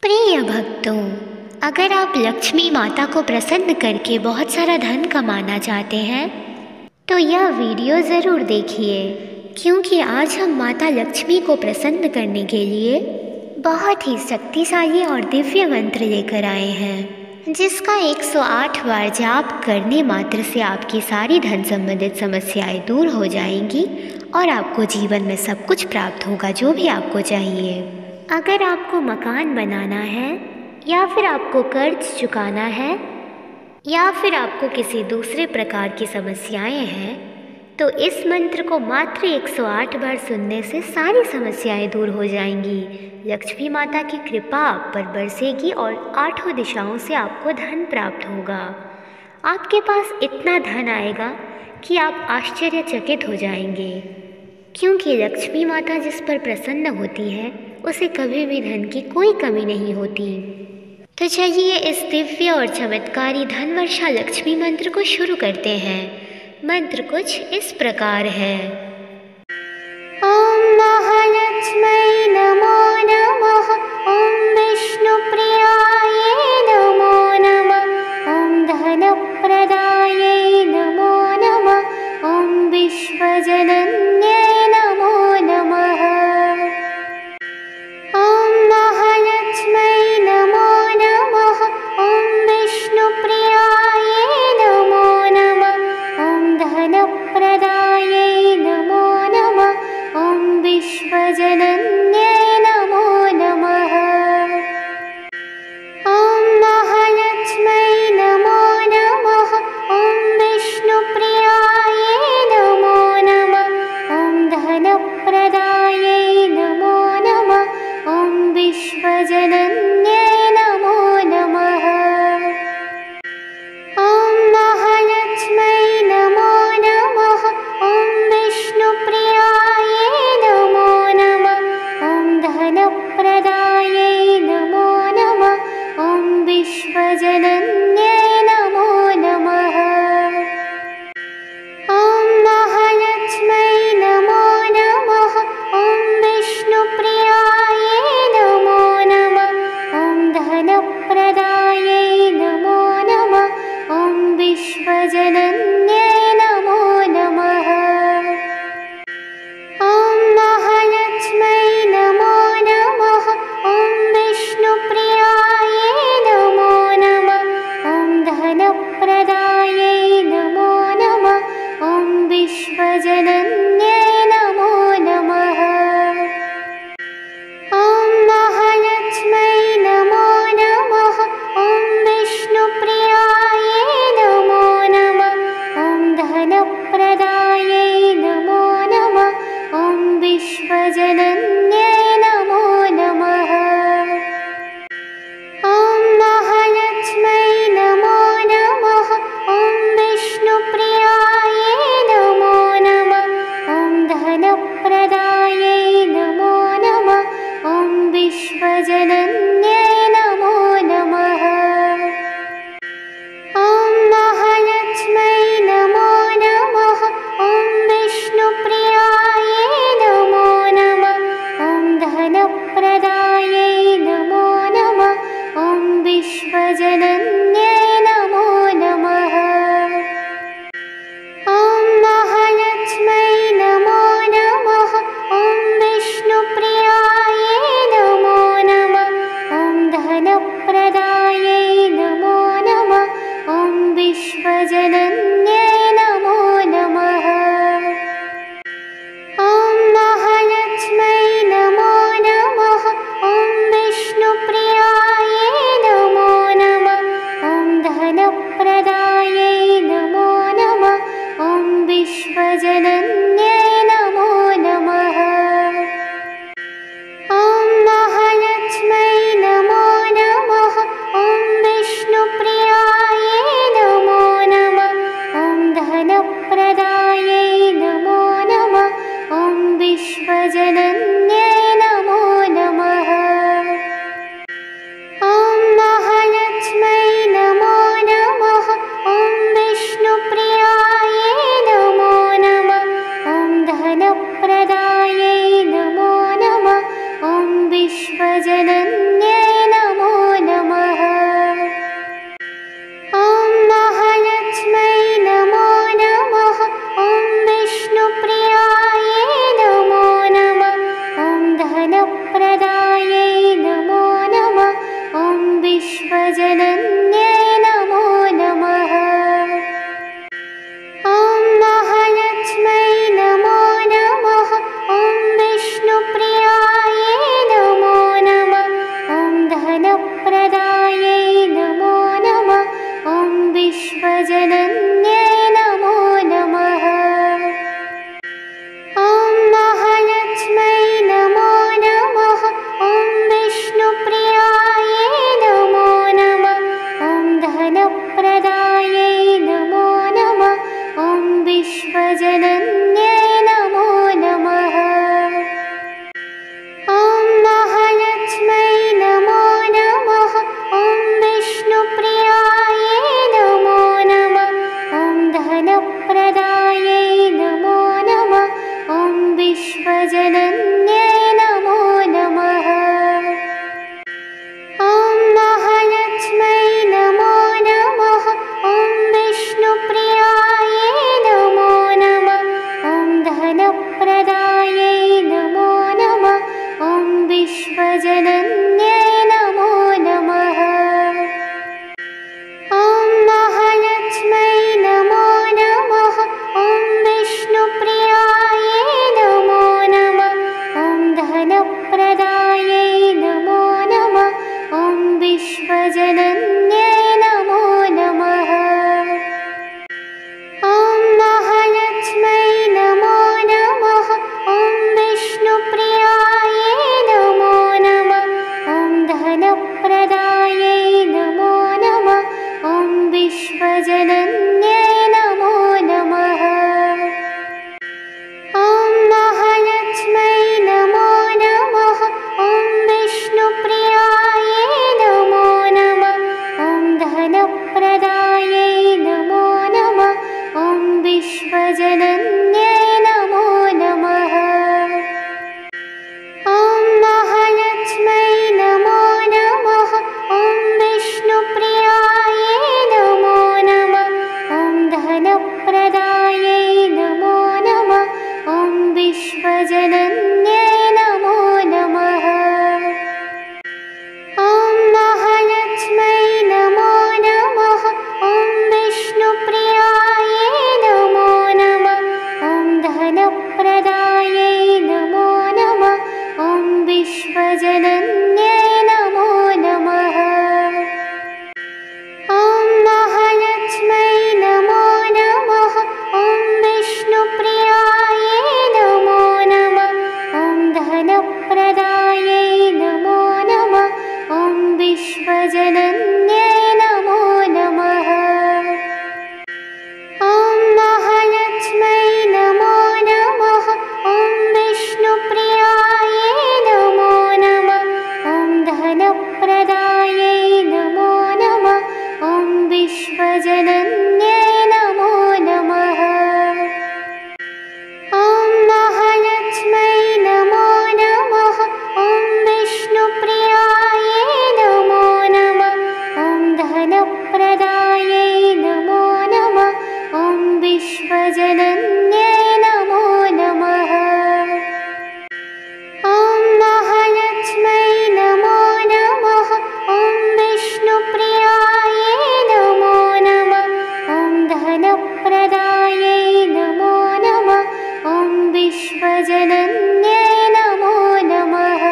प्रिय भक्तों, अगर आप लक्ष्मी माता को प्रसन्न करके बहुत सारा धन कमाना चाहते हैं तो यह वीडियो ज़रूर देखिए, क्योंकि आज हम माता लक्ष्मी को प्रसन्न करने के लिए बहुत ही शक्तिशाली और दिव्य मंत्र लेकर आए हैं, जिसका 108 बार जाप करने मात्र से आपकी सारी धन संबंधित समस्याएं दूर हो जाएंगी और आपको जीवन में सब कुछ प्राप्त होगा जो भी आपको चाहिए। अगर आपको मकान बनाना है या फिर आपको कर्ज चुकाना है या फिर आपको किसी दूसरे प्रकार की समस्याएं हैं तो इस मंत्र को मात्र 108 बार सुनने से सारी समस्याएं दूर हो जाएंगी। लक्ष्मी माता की कृपा आप पर बरसेगी और आठों दिशाओं से आपको धन प्राप्त होगा। आपके पास इतना धन आएगा कि आप आश्चर्यचकित हो जाएंगे, क्योंकि लक्ष्मी माता जिस पर प्रसन्न होती है उसे कभी भी धन की कोई कमी नहीं होती। तो चलिए इस दिव्य और चमत्कारी धन वर्षा लक्ष्मी मंत्र को शुरू करते हैं। मंत्र कुछ इस प्रकार है। ओम महालक्ष्मी नमो नमः, ओम विष्णु प्रियाय नमो नमः, ओम धनप्रदाय नमो नमः, ओम विश्वजनन्ये नमो नमः। ओम महालक्ष्मी नमो नमः, ओम विष्णु प्रियाय नमो नमः, ओम धनप्रदाय नमो नमः, ओम विश्वजनन्ये नमो नमः। ओम महालक्ष्मी नमो नमः, ओम विष्णु प्रियाय नमो नमः, ओम धनप्रदाय नमो नमः, ओम विश्वजनन्ये नमो नमः। ओम महालक्ष्मी नमो नमः, ओम विष्णु प्रियाय नमो नमः, ओम धनप्रदाय नमो नमः, ओम विश्वजनन्ये नमो नमः। ओम महालक्ष्मी नमो नमः, ओम विष्णु प्रियाय नमो नमः, धनप्रदायै नमो नमः। ॐ विश्वजनन्यै नमो नमः। ॐ महालक्ष्मै नमो नमः। ॐ विष्णुप्रियायै नमो नमः। ॐ धनप्रदायै नमो नमः। ॐ विश्वजनन्यै नमो नमः। ॐ महालक्ष्मै नमो नमः। ॐ विष्णुप्रियायै नमो नमः। ॐ धनप्रदायै नमो नमः। ॐ विश्वजनन्यै नमो नमः। ॐ महालक्ष्मै नमो नमः। ॐ विष्णुप्रियायै नमो नमः। ॐ धनप्रदायै नमो नमः। ॐ विश्वजनन्यै नमो नमः। ॐ महालक्ष्मै नमो नमः। ॐ विष्णुप्रियायै नमो नमः। ॐ धनप्रदायै नमो नमः। ॐ विश्वजनन्यै नमो नमः। ॐ महालक्ष्मै नमो नमः। ॐ विष्णुप्रियायै नमो नमः। ॐ धनप्रदायै नमो नमः। ॐ विश्वजनन्यै नमो नमः। ॐ महालक्ष्मै नमो नमः। ॐ विष्णुप्रियायै नमो नमः। ॐ धनप्रदायै नमो नमः। ॐ विश्वजनन्यै नमो नमः। ॐ महालक्ष्मै नमो नमः। ॐ विष्णुप्रियायै नमो नमः। ॐ धनप्रदायै नमो नमः। ॐ विश्वजनन्यै नमो नमः।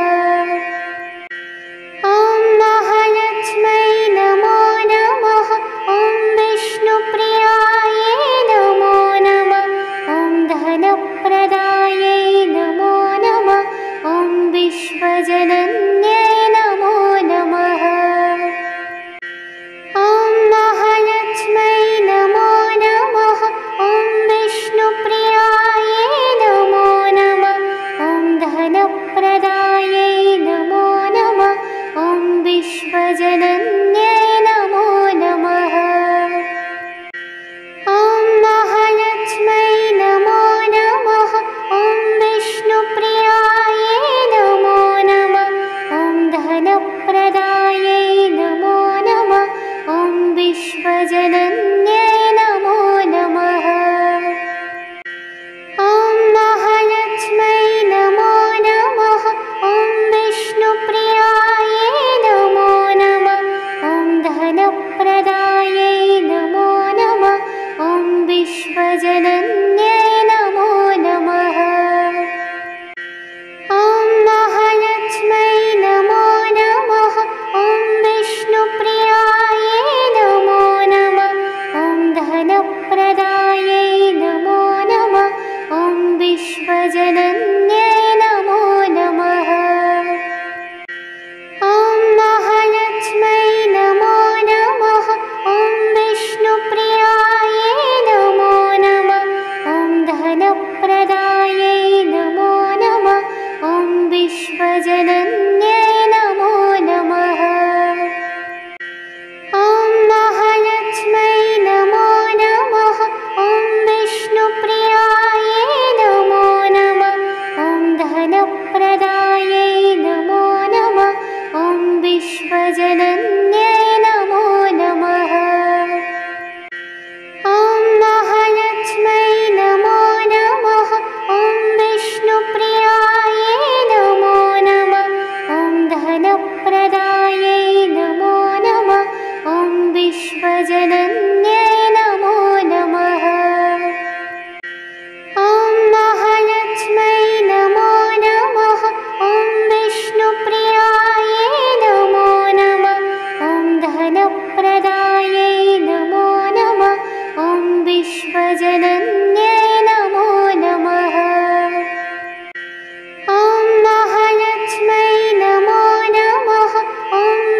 ॐ महालक्ष्मै नमो नमः। ॐ विष्णुप्रियायै नमो नमः। ॐ धनप्रदायै नमो नमः। ॐ विश्वजनन्यै नमो नमः। ॐ महालक्ष्मै नमो नमः। ॐ विष्णुप्रियायै नमो नमः। ॐ धनप्रदायै नमो नमः। ॐ विश्वजनन्यै नमो नमः। ॐ महालक्ष्मै नमो नमः। ॐ विष्णुप्रियायै नमो नमः। ॐ धनप्रदायै नमो नमः। ॐ विश्वजनन्यै नमो नमः। ॐ महालक्ष्मै नमो नमः। ॐ विष्णुप्रियायै नमो नमः। ॐ धनप्रदायै नमो नमः। ॐ विश्वजनन्यै नमो नमः। ॐ महालक्ष्मै नमो नमः। ॐ विष्णुप्रियायै नमो नमः। ॐ धनप्रदायै नमो नमः। ॐ विश्वजनन्यै नमो नमः। ॐ महालक्ष्मै नमो नमः। ॐ विष्णुप्रियायै नमो नमः। ॐ धनप्रदायै नमो नमः। ॐ विश्वजनन्यै नमो नमः। ॐ महालक्ष्मै नमो नमः। ॐ विष्णुप्रियायै नमो नमः। ॐ धनप्रदायै नमो नमः। ॐ विश्वजनन्यै नमो नमः। ॐ महालक्ष्मै नमो नमः। ॐ विष्णुप्रियायै नमो नमः। ॐ धनप्रदायै नमो नमः। ॐ विश्वजनन्यै नमो नमः। ॐ महालक्ष्मै नमो नमः। ॐ विष्णुप्रियायै नमो नमः। ॐ धनप्रदायै नमो नमः। ॐ विश्वजनन्यै नमो नमः। ॐ महालक्ष्मै नमो नमः। ॐ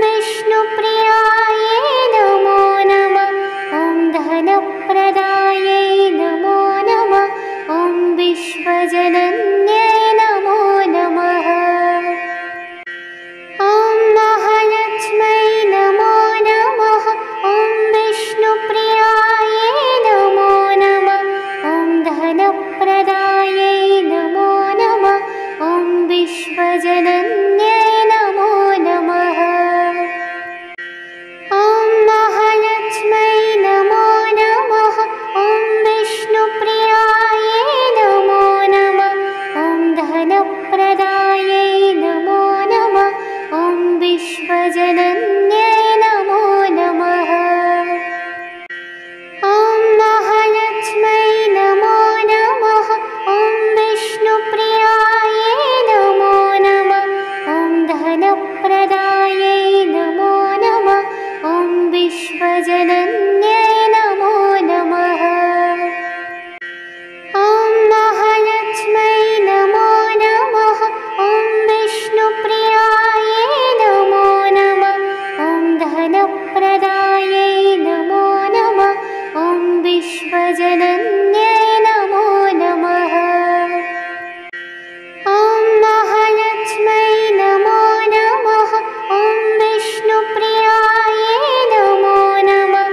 विश्वजनन्यै नमो नमः। ॐ महालक्ष्मै नमो नमः। ॐ विष्णुप्रियायै नमो नमः। ॐ धनप्रदायै नमो नमः। ॐ विश्वजनन्यै नमो नमः। ॐ महालक्ष्मै नमो नमः। ॐ विष्णुप्रियायै नमो नमः। ॐ धनप्रदायै नमो नमः। ॐ विश्वजनन्यै नमो नमः। ॐ महालक्ष्मै नमो नमः। ॐ विष्णुप्रियायै नमो नमः।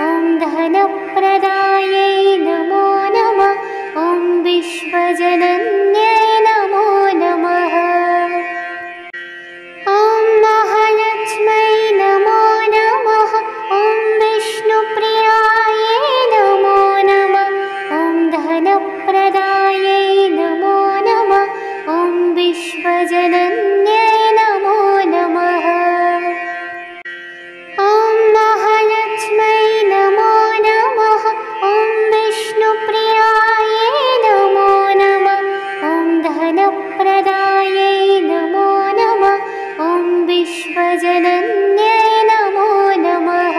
ॐ धनप्रदायै नमो नमः। ॐ विश्वजनन्यै नमो नमः। ॐ महालक्ष्मै नमो नमः। ॐ विष्णुप्रियायै नमो नमः। ॐ धनप्रदायै नमो नमः। ॐ विश्वजनन्यै नमो नमः। ॐ महालक्ष्मै नमो नमः। ॐ विष्णुप्रियायै नमो नमः। ॐ धनप्रदायै नमो नमः। ॐ विश्वजनन्यै नमो नमः।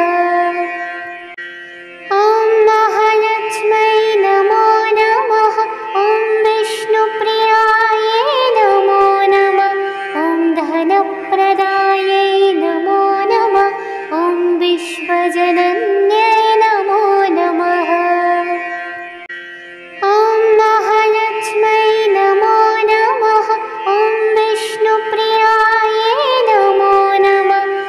ॐ महालक्ष्मै नमो नमः। ॐ विष्णुप्रियायै नमो नमः। ॐ धनप्रदायै नमो नमः। ॐ विश्वजनन्यै नमो नमः। ॐ महालक्ष्मै नमो नमः। ॐ विष्णुप्रियायै नमो नमः।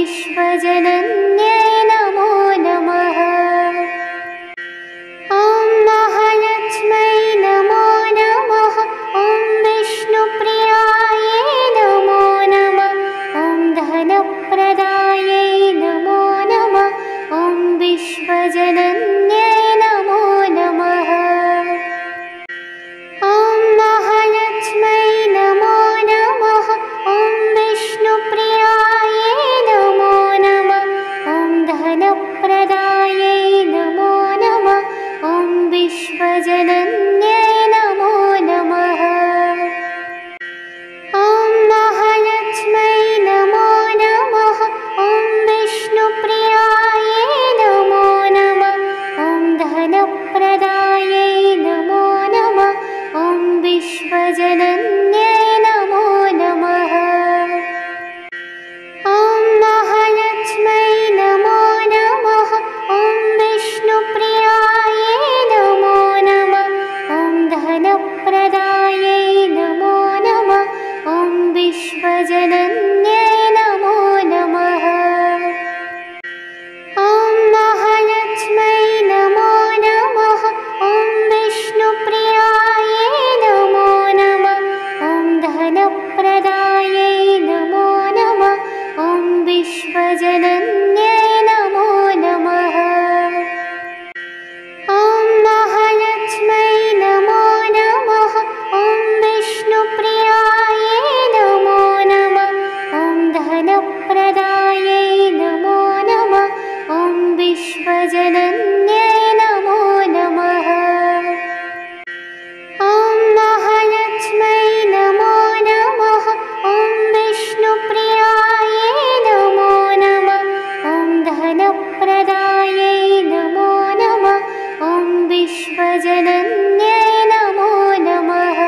विश्वजनन्यै नमो नमः। ॐ महालक्ष्मै नमो नमः। ॐ विष्णुप्रियायै नमो नमः। ॐ धनप्रदायै नमो नमः। ॐ विश्वजनन्यै नमो नमः। ॐ महालक्ष्मै नमो नमः। ॐ विष्णुप्रियायै नमो नमः। ॐ धनप्रदायै नमो नमः। ॐ विश्वजनन्यै नमो नमः। ॐ महालक्ष्मै नमो नमः। ॐ विष्णुप्रियायै नमो नमः। ॐ धनप्रदायै नमो नमः। ॐ विश्वजनन्यै नमो नमः। ॐ महालक्ष्मै नमो नमः। ॐ विष्णुप्रियायै नमो नमः। ॐ धनप्रदायै नमो नमः। ॐ विश्वजनन्यै नमो नमः। ॐ महालक्ष्मै नमो नमः। ॐ विष्णुप्रियायै नमो नमः। ॐ धनप्रदायै नमो नमः। ॐ विश्वजनन्यै नमो नमः। ॐ महालक्ष्मै नमो नमः। ॐ विष्णुप्रियायै नमो नमः। ॐ धनप्रदायै नमो नमः। ॐ विश्वजनन्यै नमो नमः। ॐ महालक्ष्मै नमो नमः। ॐ विष्णुप्रियायै नमो नमः। ॐ धनप्रदायै नमो नमः। ॐ विश्वजनन्यै नमो नमः।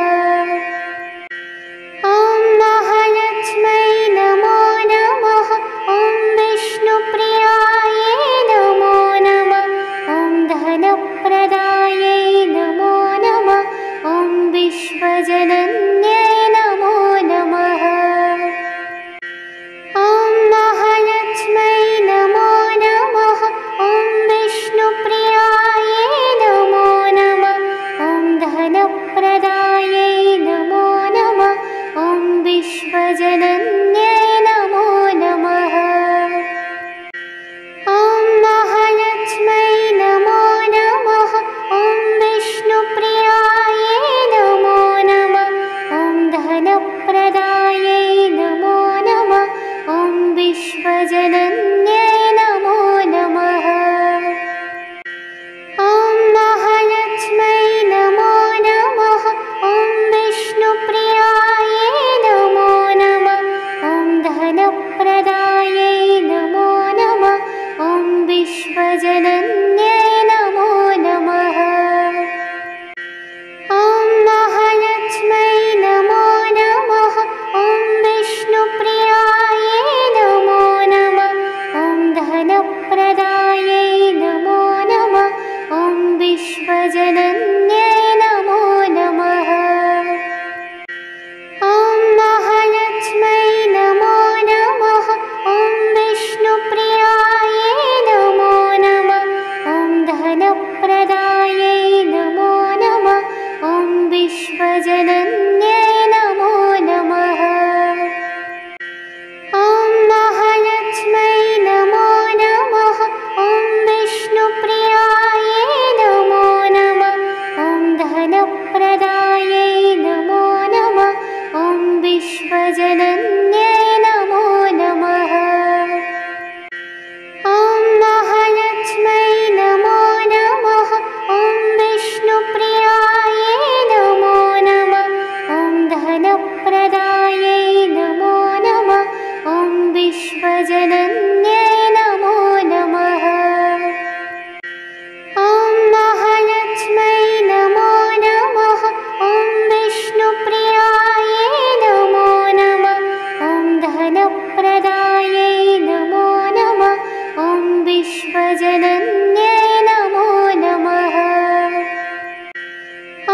ॐ महालक्ष्मै नमो नमः। ॐ विष्णुप्रियायै नमो नमः। ॐ धनप्रदायै नमो नमः। ॐ विश्वजनन्यै नमो नमः। ॐ महालक्ष्मै नमो नमः। ॐ विष्णुप्रियायै नमो नमः। ॐ धनप्रदायै नमो नमः। ॐ विश्वजनन्यै नमो नमः। ॐ महालक्ष्मै नमो नमः। ॐ विष्णुप्रियायै नमो नमः। ॐ धनप्रदायै नमो नमः। ॐ विश्वजनन्यै नमो नमः। ॐ महालक्ष्मै नमो नमः। ॐ विष्णुप्रियायै नमो नमः। ॐ धनप्रदायै नमो नमः। ॐ विश्वजनन्यै नमो नमः। ॐ महालक्ष्मै नमो नमः। ॐ विष्णुप्रियायै नमो नमः। ॐ धनप्रदायै नमो नमः। ॐ विश्वजनन्यै नमो नमः। ॐ महालक्ष्मै नमो नमः। ॐ विष्णुप्रियायै नमो नमः। ॐ धनप्रदायै नमो नमः। ॐ विश्वजनन्यै नमो नमः। ॐ महालक्ष्मै नमो नमः। ॐ विष्णुप्रियायै नमो नमः। ॐ धनप्रदायै नमो नमः। ॐ विश्वजनन्यै नमो नमः। ॐ महालक्ष्मै नमो नमः। ॐ विष्णुप्रियायै नमो नमः। ॐ धनप्रदायै नमो नमः। ॐ विश्वजनन्यै नमो नमः। ॐ महालक्ष्मै नमो नमः। ॐ विष्णुप्रियायै नमो नमः। ॐ धनप्रदायै नमो नमः। ॐ विश्वजनन्यै नमो नमः।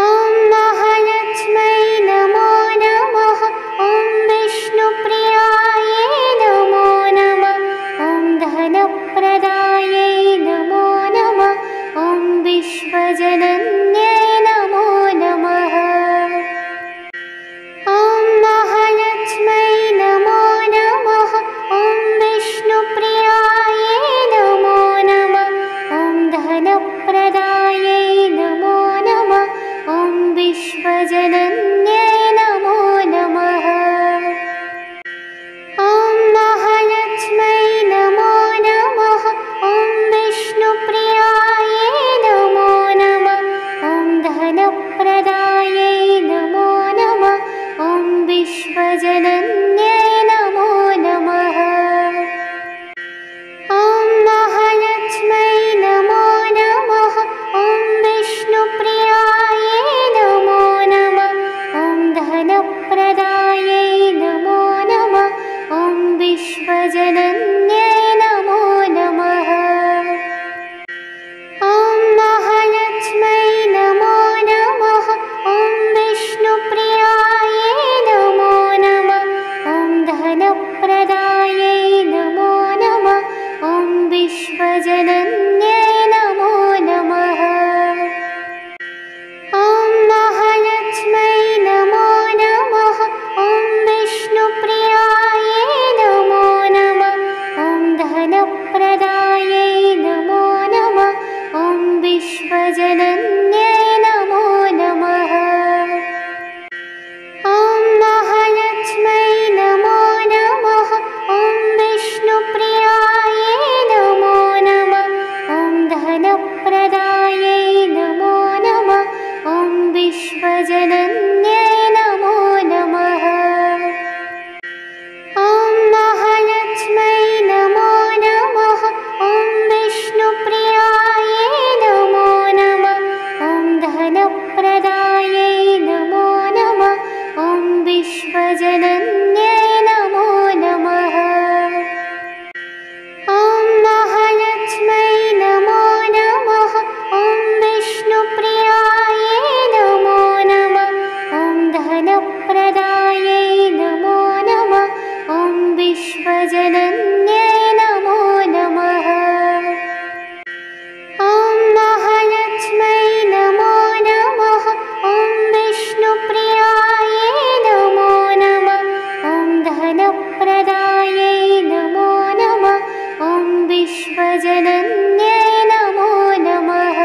ॐ महालक्ष्मै नमो नमः। ॐ विष्णुप्रियायै नमो नमः। नमो नमः। ॐ महालक्ष्मै नमो नमः। ॐ विष्णुप्रियायै नमो नमः। ॐ धनप्रदायै नमो नमः। ॐ विश्वजनन्यै नमो नमः।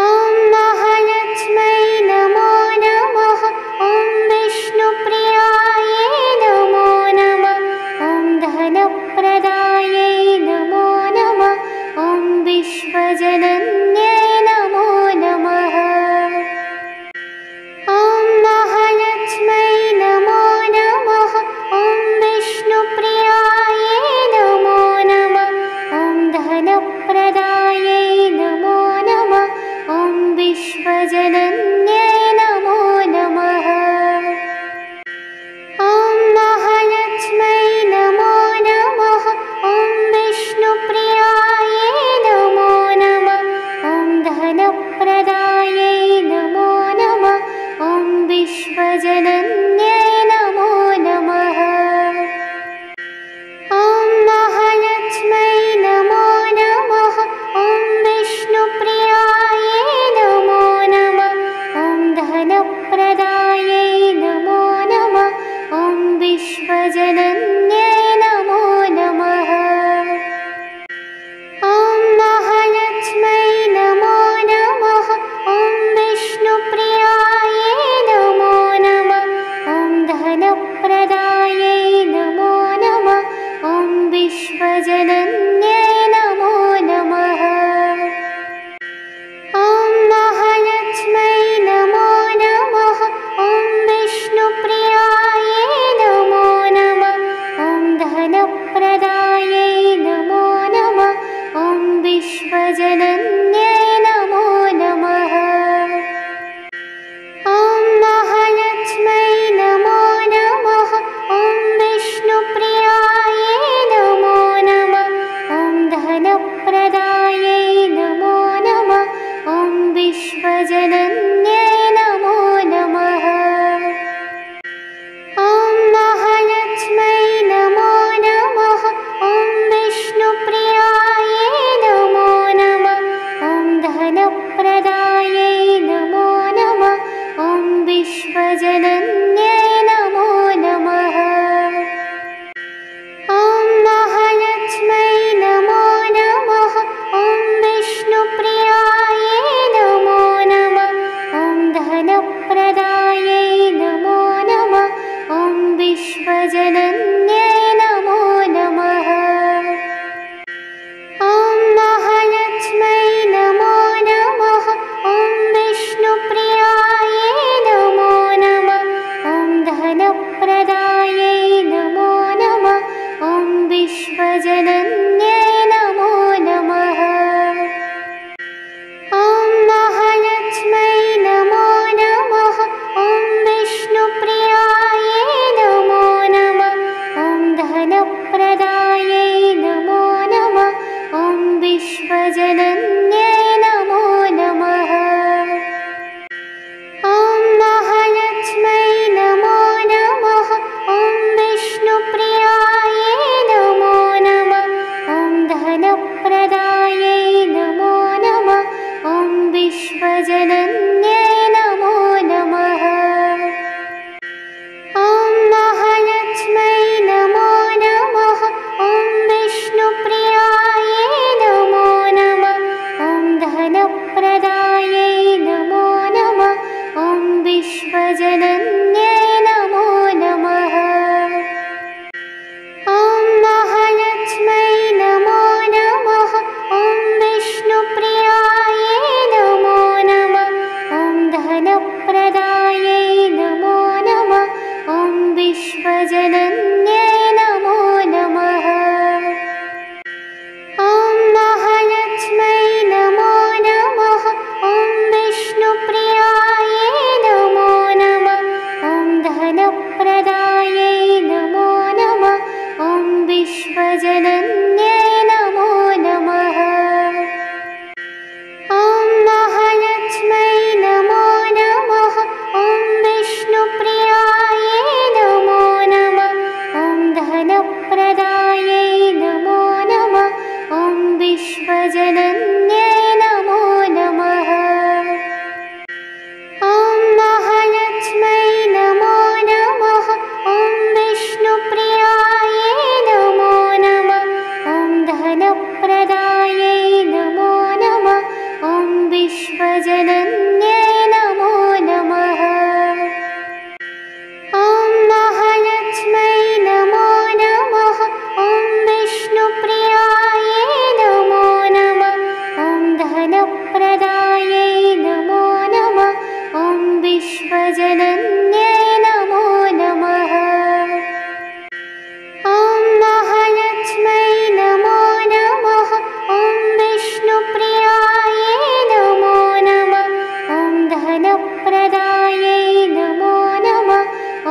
ॐ महालक्ष्मै नमो नमः। ॐ विष्णुप्रियायै नमो नमः। ॐ धनप्रदायै नमो नमः। ॐ विश्वजनन्यै नमो नमः। ॐ महालक्ष्मै नमो नमः। ॐ विष्णुप्रियायै नमो नमः। ॐ धनप्रदायै नमो नमः। ॐ विश्वजनन्यै नमो नमः। ॐ महालक्ष्मै नमो नमः। ॐ विष्णुप्रियायै नमो नमः। ॐ धनप्रदायै नमो नमः। ॐ विश्वजनन्यै नमो नमः। ॐ महालक्ष्मै नमो नमः। ॐ विष्णुप्रियायै नमो नमः। ॐ धनप्रदायै नमो नमः। ॐ विश्वजनन्यै नमो नमः। ॐ महालक्ष्मै नमो नमः। ॐ विष्णुप्रियायै नमो नमः। ॐ धनप्रदायै नमो नमः। ॐ विश्वजनन्यै नमो नमः। ॐ महालक्ष्मै नमो नमः। ॐ विष्णुप्रियायै नमो नमः। ॐ धनप्रदायै नमो नमः। ॐ विश्वजनन्यै नमो नमः। ॐ महालक्ष्मै नमो नमः। ॐ विष्णुप्रियायै नमो नमः। ॐ धनप्रदायै नमो नमः। ॐ विश्वजनन्यै नमो नमः। ॐ महालक्ष्मै नमो नमः। ॐ विष्णुप्रियायै नमो नमः। ॐ धनप्रदायै नमो नमः। ॐ विश्वजनन्यै नमो नमः। ॐ महालक्ष्मै नमो नमः। ॐ विष्णुप्रियायै नमो नमः। ॐ धनप्रदायै नमो नमः। ॐ विश्वजनन्यै नमो नमः। ॐ महालक्ष्मै नमो नमः। ॐ विष्णुप्रियायै नमो नमः। ॐ धनप्रदायै नमो नमः। ॐ विश्वजनन्यै नमो नमः। ॐ महालक्ष्मै नमो नमः। ॐ विष्णुप्रियायै नमो नमः। ॐ धनप्रदायै नमो नमः। ॐ विश्वजनन्यै नमो नमः। ॐ महालक्ष्मै नमो नमः। ॐ विष्णुप्रियायै नमो नमः। ॐ धनप्रदायै नमो नमः। ॐ विश्वजनन्यै नमो नमः। ॐ महालक्ष्मै नमो नमः। ॐ विष्णुप्रियायै नमो नमः। ॐ धनप्रदायै नमो नमः। ॐ विश्वजनन्यै नमो नमः। ॐ महालक्ष्मै नमो नमः। ॐ विष्णुप्रियायै नमो नमः। ॐ धनप्रदायै नमो नमः। ॐ विश्वजनन्यै नमो नमः। ॐ महालक्ष्मै नमो नमः। ॐ विष्णुप्रियायै नमो नमः। ॐ धनप्रदायै नमो नमः। ॐ विश्वजनन्यै नमो नमः। ॐ महालक्ष्मै नमो नमः। ॐ विष्णुप्रियायै नमो नमः। ॐ धनप्रदायै धनप्रदायै नमो नमः। ॐ विश्वजनन्यै नमो नमः। ॐ महालक्ष्मै नमो नमः। ॐ विष्णुप्रियायै नमो नमः। ॐ धनप्रदायै नमो नमः। ॐ विश्वजनन्यै नमो नमः। ॐ महालक्ष्मै नमो नमः। ॐ विष्णुप्रियायै नमो नमः। ॐ धनप्रदायै नमो नमः। ॐ विश्वजनन्यै नमो नमः। ॐ महालक्ष्मै नमो नमः। ॐ विष्णुप्रियायै नमो नमः। ॐ धनप्रदायै नमो नमः।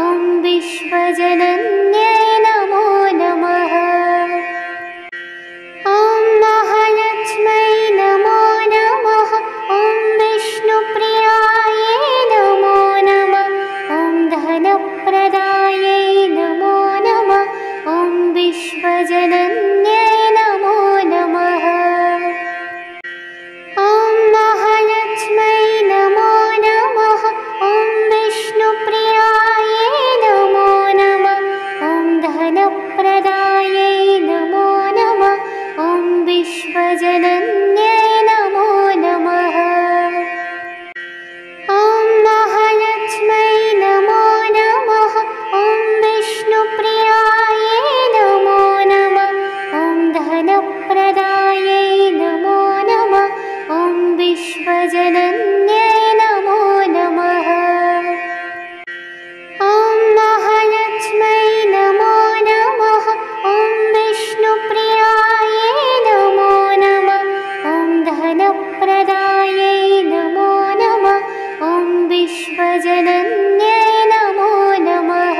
ॐ विश्वजनन्यै नमो नमः। ॐ महालक्ष्मै नमो नमः। ॐ विष्णुप्रियायै नमो नमः। ॐ धनप्रदायै नमो नमः। ॐ विश्वजनन्यै नमो नमः। ॐ महालक्ष्मै नमो नमः। ॐ विष्णुप्रियायै नमो नमः। ॐ धनप्रदायै नमो नमः। ॐ विश्वजनन्यै नमो नमः। ॐ महालक्ष्मै नमो नमः। ॐ विष्णुप्रियायै नमो नमः। ॐ धनप्रदायै नमो नमः। ॐ विश्वजनन्यै नमो नमः। ॐ महालक्ष्मै नमो नमः। ॐ विष्णुप्रियायै नमो नमः। ॐ धनप्रदायै नमो नमः। ॐ विश्वजनन्यै नमो नमः।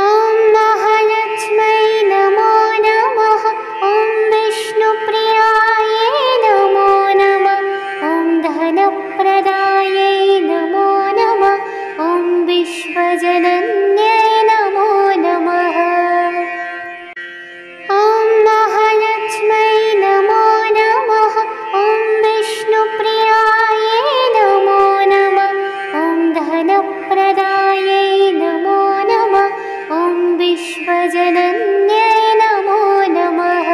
ॐ महालक्ष्मै नमो नमः। ॐ विष्णुप्रियायै नमो नमः। ॐ धनप्रदायै नमो नमः। ॐ विश्वजनन्यै नमो नमः। ॐ महालक्ष्मै नमो नमः। ॐ विष्णुप्रियायै नमो नमः। ॐ धनप्रदायै नमो नमः। ॐ विश्वजनन्यै नमो नमः।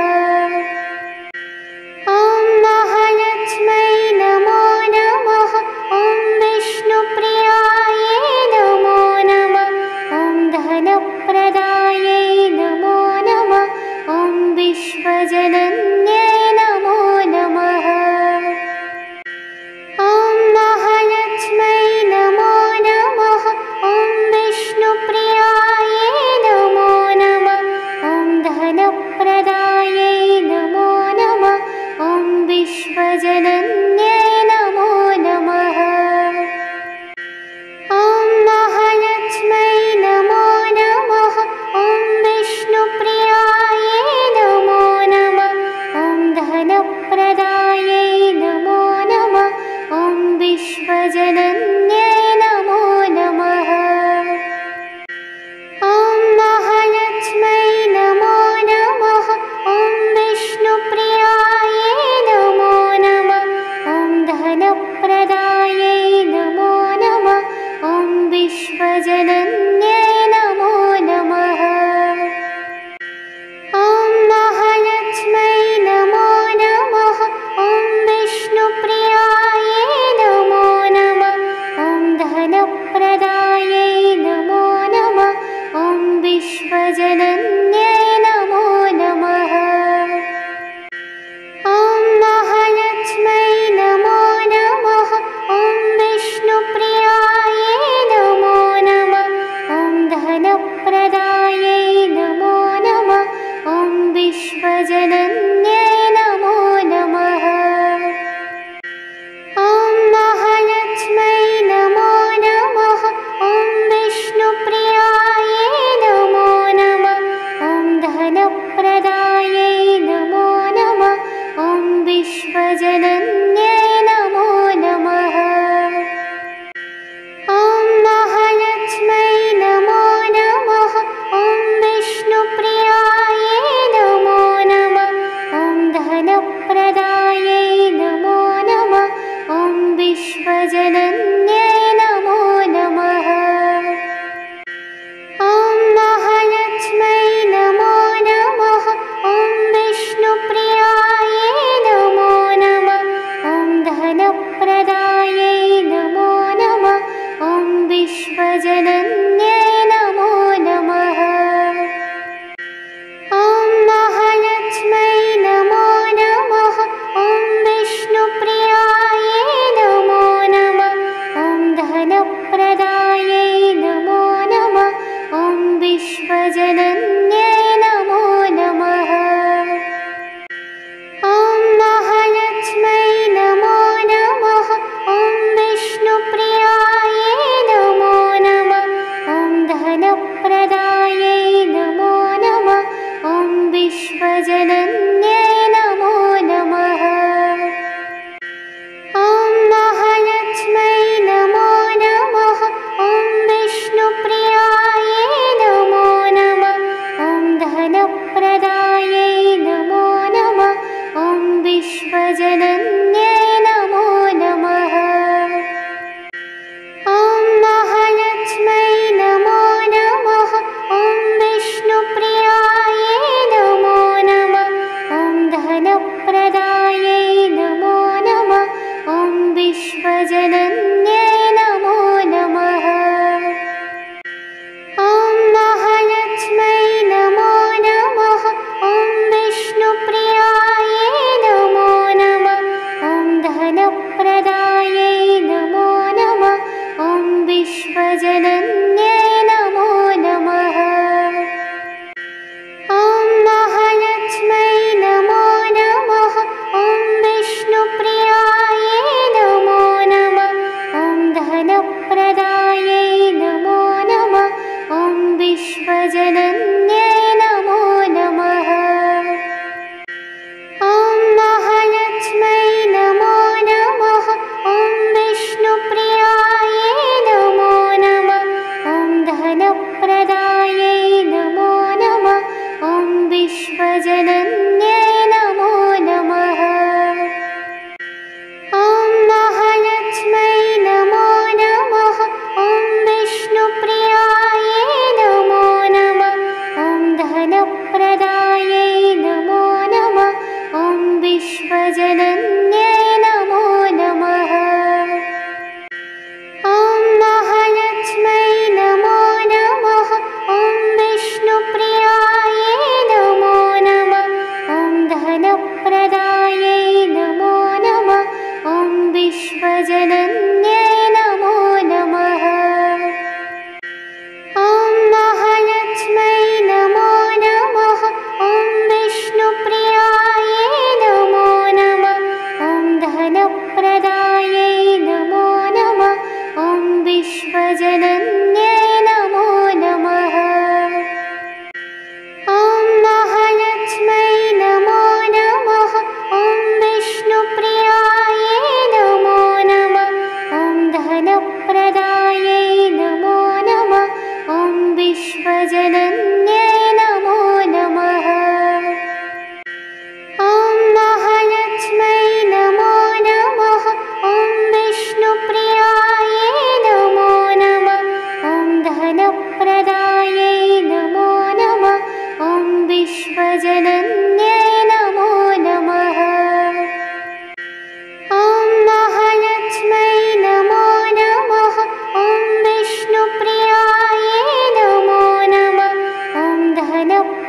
ॐ महालक्ष्मै नमो नमः। ॐ विष्णुप्रियायै नमो नमः। ॐ धनप्रदायै नमो नमः। ॐ विश्वजनन्यै नमो नमः। ॐ महालक्ष्मै नमो नमः। ॐ विष्णुप्रियायै नमो नमः। ॐ धनप्रदायै नमो नमः। ॐ विश्वजनन्यै नमो नमः। ॐ महालक्ष्मै नमो नमः। ॐ विष्णुप्रियायै नमो नमः।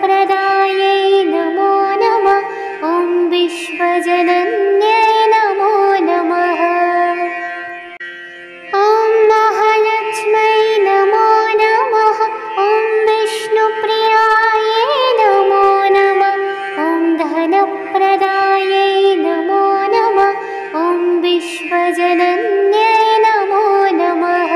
धनप्रदायै नमो नमः। ॐ विश्वजनन्यै नमो नमः। ॐ महालक्ष्मै नमो नमः। ॐ विष्णुप्रियायै नमो नमः। ॐ धनप्रदायै नमो नमः। ॐ विश्वजनन्यै नमो नमः।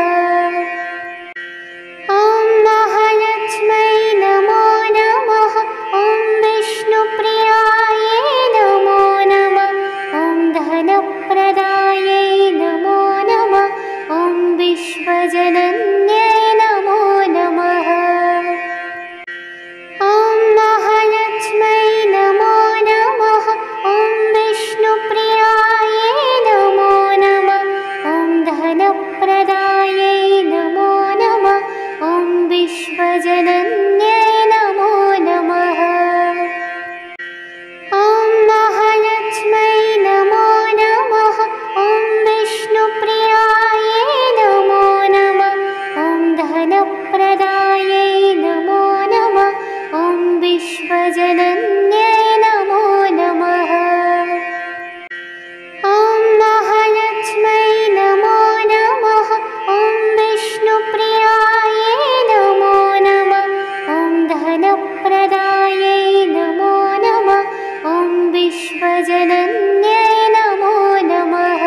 ॐ महालक्ष्मै नमो नमः। ॐ विष्णुप्रियायै नमो नमः। ॐ धनप्रदायै नमो नमः। ॐ विश्वजनन्यै नमो नमः। ॐ महालक्ष्मै नमो नमः। ॐ विष्णुप्रियायै नमो नमः। ॐ धनप्रदायै नमो नमः। ॐ विश्वजनन्यै नमो नमः। ॐ महालक्ष्मै नमो नमः। ॐ विष्णुप्रियायै नमो नमः। ॐ धनप्रदायै नमो नमः। ॐ विश्वजनन्यै नमो नमः। ॐ महालक्ष्मै नमो नमः। ॐ विष्णुप्रियायै नमो नमः। ॐ धनप्रदायै नमो नमः। ॐ विश्वजनन्यै नमो नमः।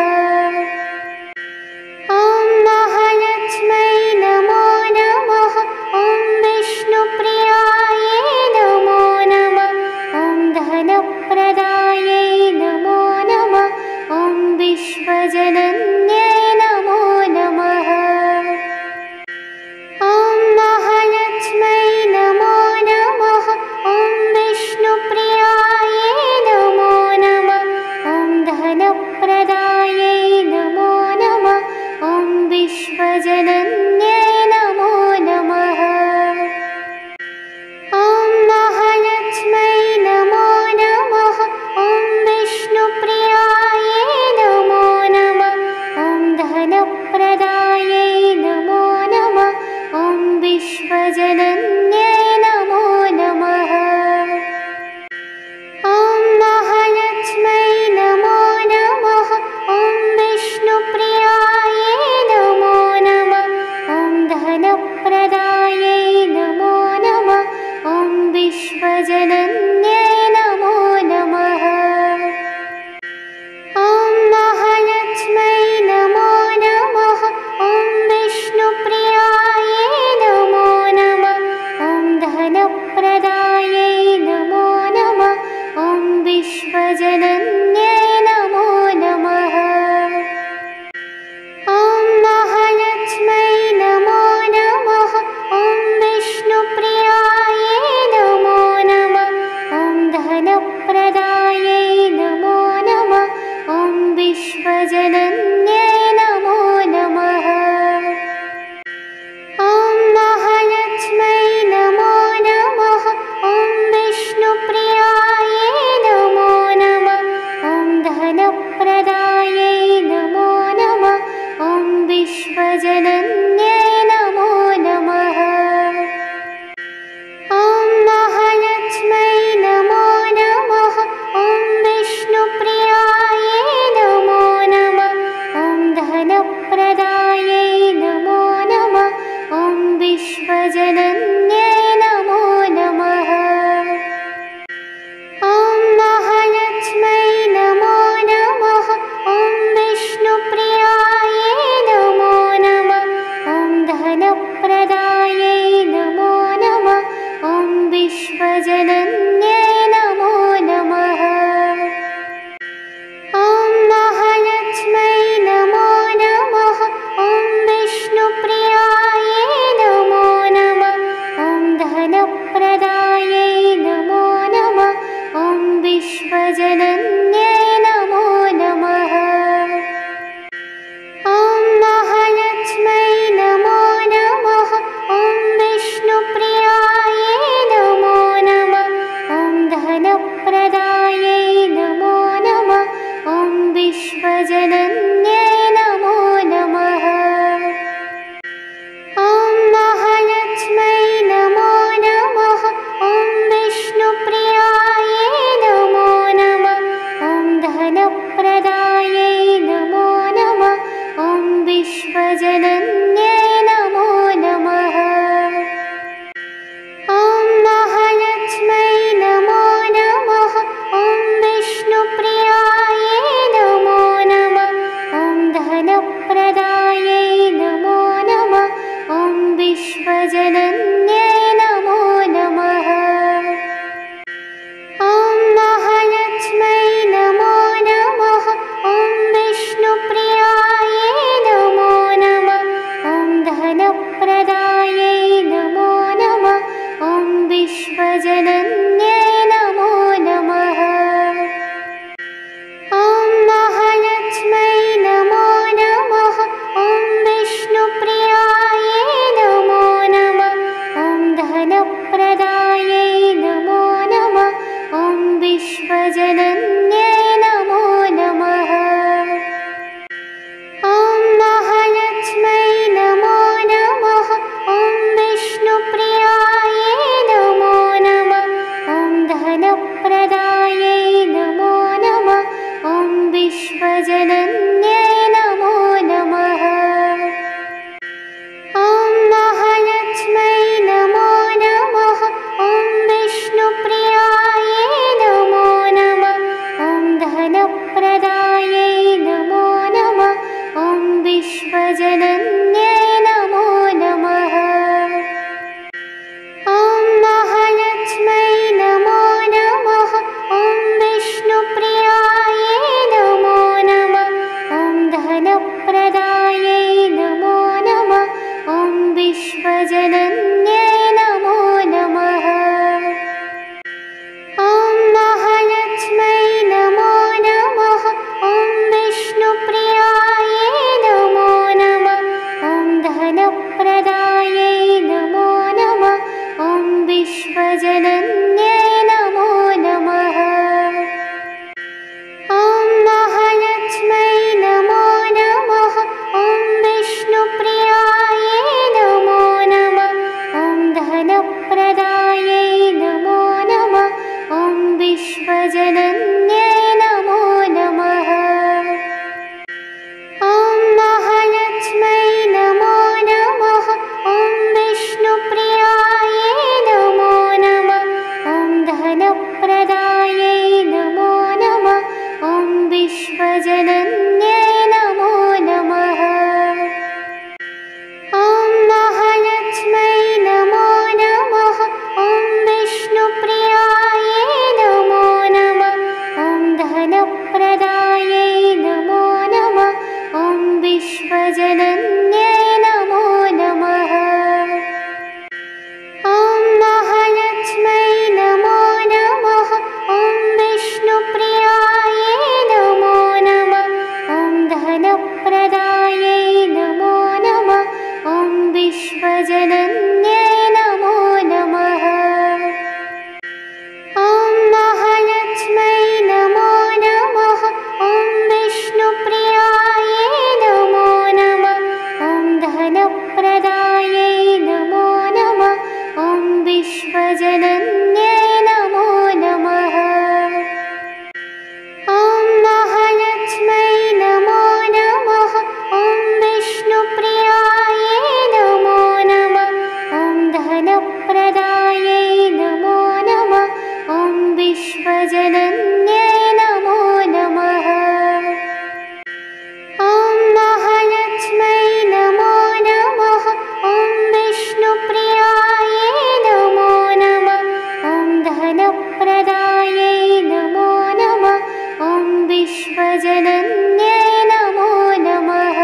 ॐ महालक्ष्मै नमो नमः। ॐ विष्णुप्रियायै नमो नमः। ॐ धनप्रदायै नमो नमः। ॐ विश्वजनन्यै नमो नमः। ॐ महालक्ष्मै नमो नमः। ॐ विष्णुप्रियायै नमो नमः। ॐ धनप्रदायै नमो नमः। ॐ विश्वजनन्यै नमो नमः। ॐ महालक्ष्मै नमो नमः। ॐ विष्णुप्रियायै नमो नमः। ॐ धनप्रदायै नमो नमः। ॐ विश्वजनन्यै नमो नमः। ॐ महालक्ष्मै नमो नमः। ॐ विष्णुप्रियायै नमो नमः। ॐ धनप्रदायै नमो नमः। ॐ विश्वजनन्यै नमो नमः। ॐ महालक्ष्मै नमो नमः। ॐ विष्णुप्रियायै नमो नमः। ॐ धनप्रदायै नमो नमः। ॐ विश्वजनन्यै नमो नमः। ॐ महालक्ष्मै नमो नमः। ॐ विष्णुप्रियायै नमो नमः। ॐ विश्वजनन्यै नमो नमः। ॐ महालक्ष्मै नमो नमः। ॐ विष्णुप्रियायै नमो नमः। ॐ धनप्रदायै नमो नमः। ॐ विश्वजनन्यै नमो नमः। ॐ महालक्ष्मै नमो नमः। ॐ विष्णुप्रियायै नमो नमः। ॐ धनप्रदायै नमो नमः। ॐ विश्वजनन्यै नमो नमः। ॐ महालक्ष्मै नमो नमः। ॐ विष्णुप्रियायै नमो नमः। ॐ धनप्रदायै नमो नमः। ॐ विश्वजनन्यै नमो नमः। ॐ महालक्ष्मै नमो नमः। ॐ विष्णुप्रियायै नमो नमः। ॐ धनप्रदायै नमो नमः। ॐ विश्वजनन्यै नमो नमः। ॐ महालक्ष्मै नमो नमः। ॐ विष्णुप्रियायै नमो नमः। ॐ धनप्रदायै नमो नमः। ॐ विश्वजनन्यै नमो नमः। ॐ महालक्ष्मै नमो नमः। ॐ विष्णुप्रियायै नमो नमः। ॐ धनप्रदायै नमो नमः। ॐ विश्वजनन्यै नमो नमः। ॐ महालक्ष्मै नमो नमः। ॐ विष्णुप्रियायै नमो नमः। ॐ धनप्रदायै नमो नमः। ॐ विश्वजनन्यै नमो नमः। ॐ महालक्ष्मै नमो नमः। ॐ विष्णुप्रियायै नमो नमः। ॐ धनप्रदायै नमो नमः। ॐ विश्वजनन्यै नमो नमः। ॐ महालक्ष्मै नमो नमः। ॐ विष्णुप्रियायै नमो नमः। ॐ धनप्रदायै नमो नमः। ॐ विश्वजनन्यै नमो नमः। ॐ महालक्ष्मै नमो नमः। ॐ विष्णुप्रियायै नमो नमः। ॐ धनप्रदायै नमो नमः। ॐ विश्वजनन्यै नमो नमः। ॐ महालक्ष्मै नमो नमः। ॐ विष्णुप्रियायै नमो नमः। ॐ धनप्रदायै नमो नमः। ॐ विश्वजनन्यै नमो नमः। ॐ महालक्ष्मै नमो नमः। ॐ विष्णुप्रियायै नमो नमः। ॐ धनप्रदायै नमो नमः। ॐ विश्वजनन्यै नमो नमः।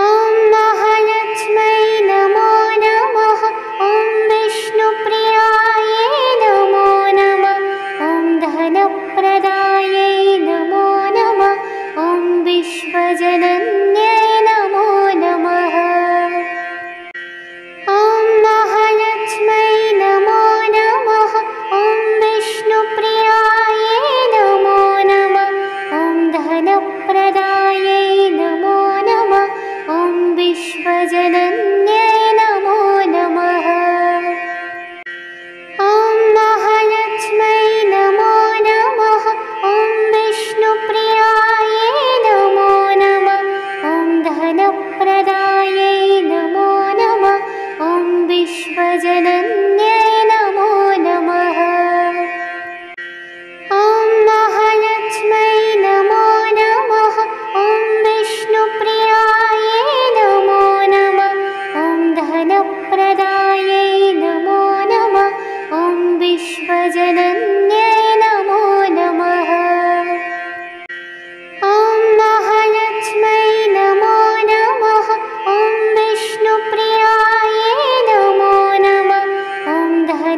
ॐ महालक्ष्मै नमो नमः। ॐ विष्णुप्रियायै नमो नमः। ॐ धनप्रदायै नमो नमः। ॐ विश्वजनन्यै नमो नमः। ॐ महालक्ष्मै नमो नमः। ॐ विष्णुप्रियायै नमो नमः। ॐ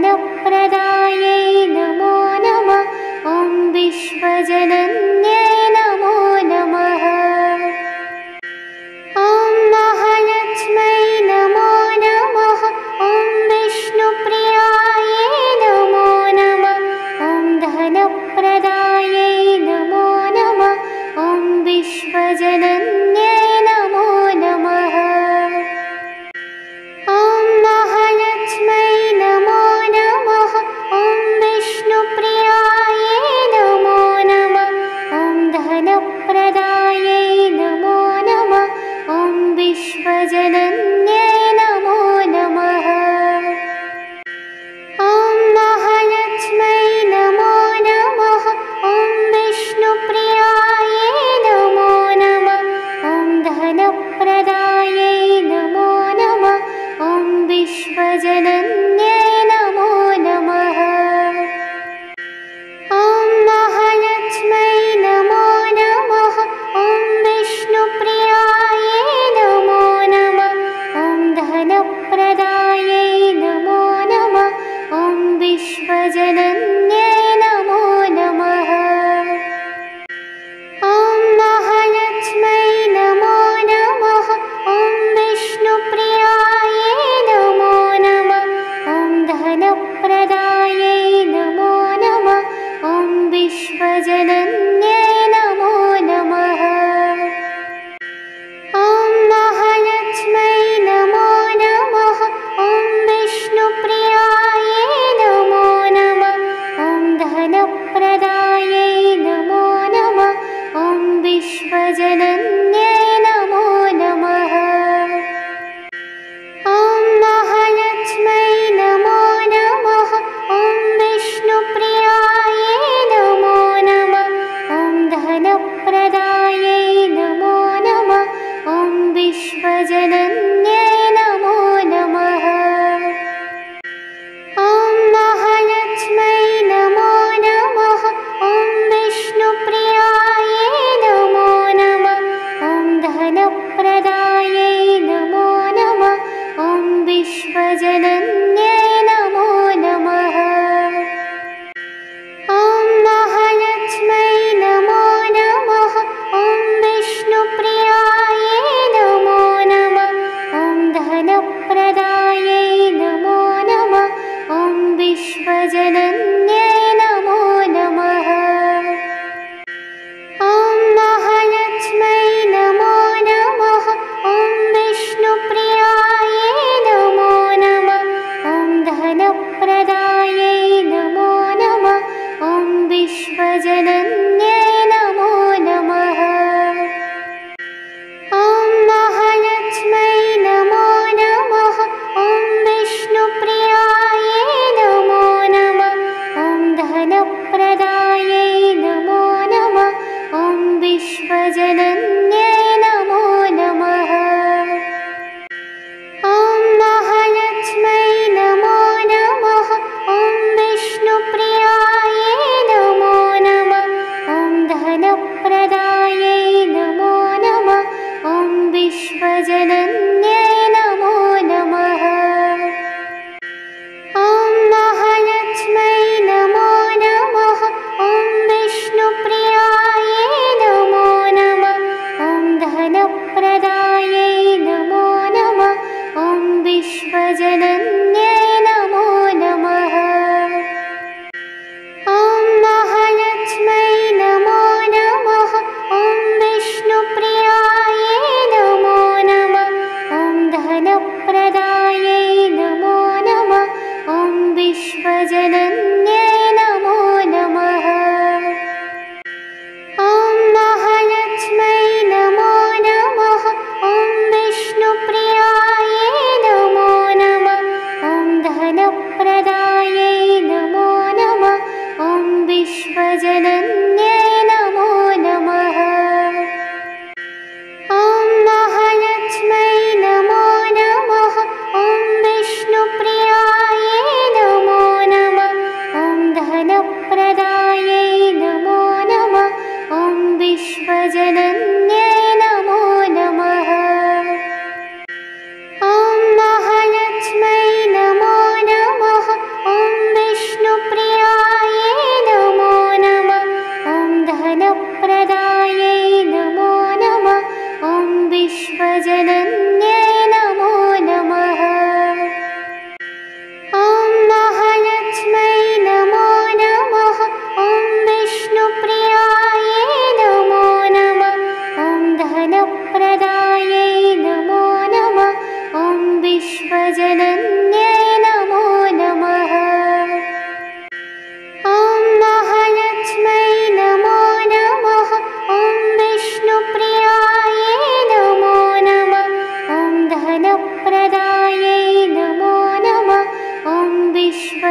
धनप्रदायै नमो नमः। ॐ विश्वजनन्यै नमो नमः। ॐ महालक्ष्मै नमो नमः। ॐ विष्णुप्रियायै नमो नमः। ॐ धनप्रदायै नमो नमः। ॐ विश्वजनन्यै नमो नमः। ॐ महालक्ष्मै नमो नमः। ॐ विष्णुप्रियायै नमो नमः। ॐ धनप्रदायै नमो नमः। ॐ विश्वजनन्यै नमो नमः। ॐ महालक्ष्मै नमो नमः। ॐ विष्णुप्रियायै नमो नमः। ॐ धनप्रदायै नमो नमः। ॐ विश्वजनन्यै नमो नमः। ॐ महालक्ष्मै नमो नमः। ॐ विष्णुप्रियायै नमो नमः। ॐ धनप्रदायै नमो नमः। ॐ विश्वजनन्यै नमो नमः। ॐ महालक्ष्मै नमो नमः। ॐ विष्णुप्रियायै नमो नमः। ॐ धनप्रदायै नमो नमः। ॐ विश्वजनन्यै नमो नमः। ॐ महालक्ष्मै नमो नमः। ॐ विष्णुप्रियायै नमो नमः। ॐ धनप्रदायै नमो नमः। ॐ विश्वजनन्यै नमो नमः। ॐ महालक्ष्मै नमो नमः। ॐ विष्णुप्रियायै नमो नमः। ॐ धनप्रदायै नमो नमः। ॐ विश्वजनन्यै नमो नमः। ॐ महालक्ष्मै नमो नमः। ॐ विष्णुप्रियायै नमो नमः। ॐ धनप्रदायै नमो नमः। ॐ विश्वजनन्यै नमो नमः। ॐ महालक्ष्मै नमो नमः। ॐ विष्णुप्रियायै नमो नमः। ॐ धनप्रदायै नमो नमः। ॐ विश्वजनन्यै नमो नमः। ॐ महालक्ष्मै नमो नमः। ॐ विष्णुप्रियायै नमो नमः। ॐ धनप्रदायै नमो नमः। ॐ विश्वजनन्यै नमो नमः। ॐ महालक्ष्मै नमो नमः। ॐ विष्णुप्रियायै नमो नमः। ॐ धनप्रदायै नमो नमः। ॐ विश्वजनन्यै नमो नमः। ॐ महालक्ष्मै नमो नमः। ॐ विष्णुप्रियायै नमो नमः। ॐ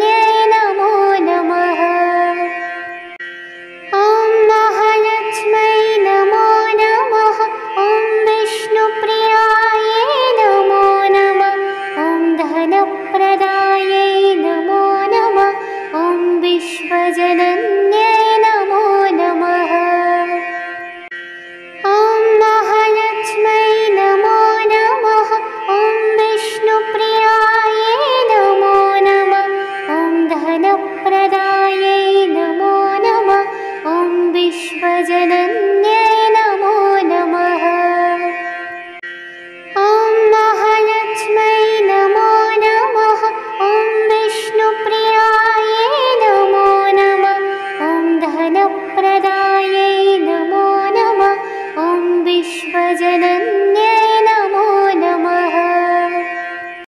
धनधान्यै नमो नमः। ॐ महालक्ष्मै नमो नमः। ॐ विष्णुप्रियायै नमो नमः। ॐ धनप्रदायै नमो नमः। ॐ विश्वजनन्यै